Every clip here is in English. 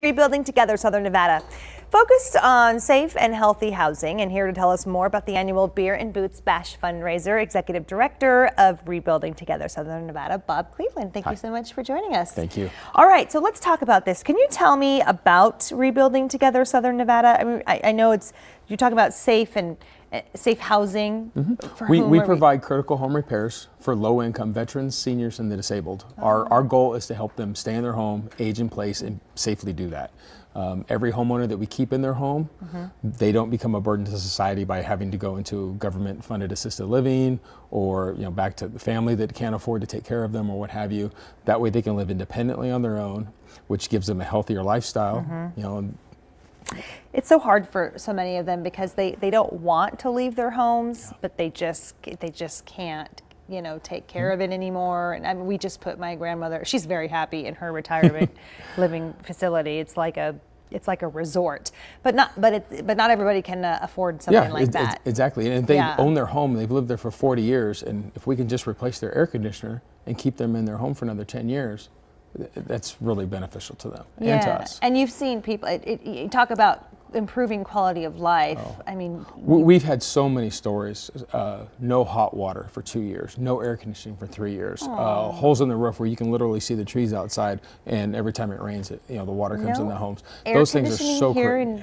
Rebuilding Together Southern Nevada, focused on safe and healthy housing. And here to tell us more about the annual Beer and Boots Bash fundraiser, Executive Director of Rebuilding Together Southern Nevada, Bob Cleveland. Thank you so much for joining us. Thank you. All right, so let's talk about this. Can you tell me about Rebuilding Together Southern Nevada? I mean, I know you're talking about safe housing. For We provide critical home repairs for low-income veterans, seniors, and the disabled. Our goal is to help them stay in their home, age in place, and safely do that. Every homeowner that we keep in their home, they don't become a burden to society by having to go into government-funded assisted living or back to the family that can't afford to take care of them or what have you. That way they can live independently on their own, which gives them a healthier lifestyle. It's so hard for so many of them because they don't want to leave their homes, but they just can't take care of it anymore. And I mean, we just put my grandmother, she's very happy in her retirement living facility. It's like a resort, but not everybody can afford something like that. Exactly. And if they own their home, they've lived there for 40 years, and if we can just replace their air conditioner and keep them in their home for another 10 years, that's really beneficial to them and to us. And you've seen people, you talk about improving quality of life. I mean, we've had so many stories. No hot water for 2 years, no air conditioning for 3 years, holes in the roof where you can literally see the trees outside, and every time it rains, the water comes in the homes. Those things are so critical.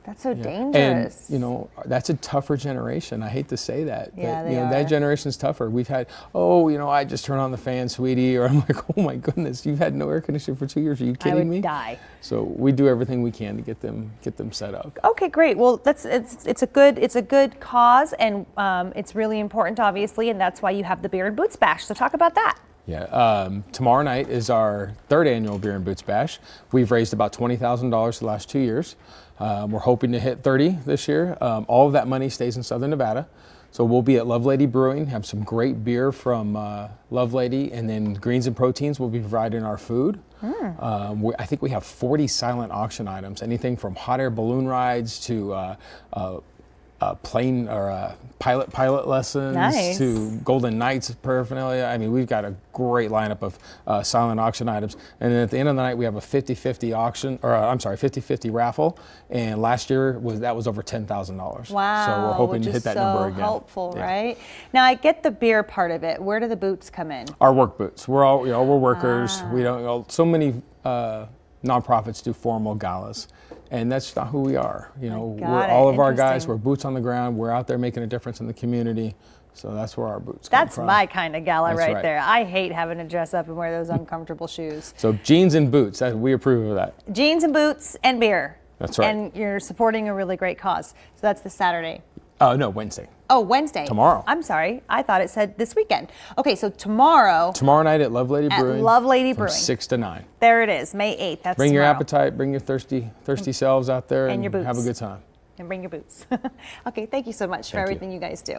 That's so dangerous. And that's a tougher generation. I hate to say that. Yeah, but, that generation's tougher. We've had, I just turn on the fan, sweetie, or I'm like, oh my goodness, you've had no air conditioning for 2 years. Are you kidding me? I would die. So we do everything we can to get them set up. Okay, great. Well, it's a good cause, and it's really important, obviously, and that's why you have the Beer and Boots Bash. So talk about that. Yeah, tomorrow night is our third annual Beer and Boots Bash. We've raised about $20,000 the last 2 years. We're hoping to hit 30 this year. All of that money stays in Southern Nevada. So we'll be at Love Lady Brewing, have some great beer from Love Lady, and then Greens and Proteins will be providing our food. I think we have 40 silent auction items, anything from hot air balloon rides to plane or pilot lessons to Golden Knights paraphernalia. I mean, we've got a great lineup of silent auction items. And then at the end of the night, we have a 50-50 auction, or 50-50 raffle. And last year that was over $10,000. Wow! So we're hoping to hit that number again. Helpful, right? Now I get the beer part of it. Where do the boots come in? Our work boots. We're all we're workers. We don't. So many nonprofits do formal galas. And that's not who we are. All of our guys, we're boots on the ground. We're out there making a difference in the community. So that's where our boots come from. That's my kind of gala right there. I hate having to dress up and wear those uncomfortable shoes. So jeans and boots, we approve of that. Jeans and boots and beer. That's right. And you're supporting a really great cause. So that's the Saturday. No, Wednesday. Oh, Wednesday. Tomorrow. I'm sorry. I thought it said this weekend. Okay, so tomorrow. Tomorrow night at Love Lady Brewing. At Love Lady Brewing. 6 to 9. There it is, May 8th. That's Bring your tomorrow. appetite, bring your thirsty selves out there and your boots. have a good time. And bring your boots. Okay, thank you so much for everything you guys do.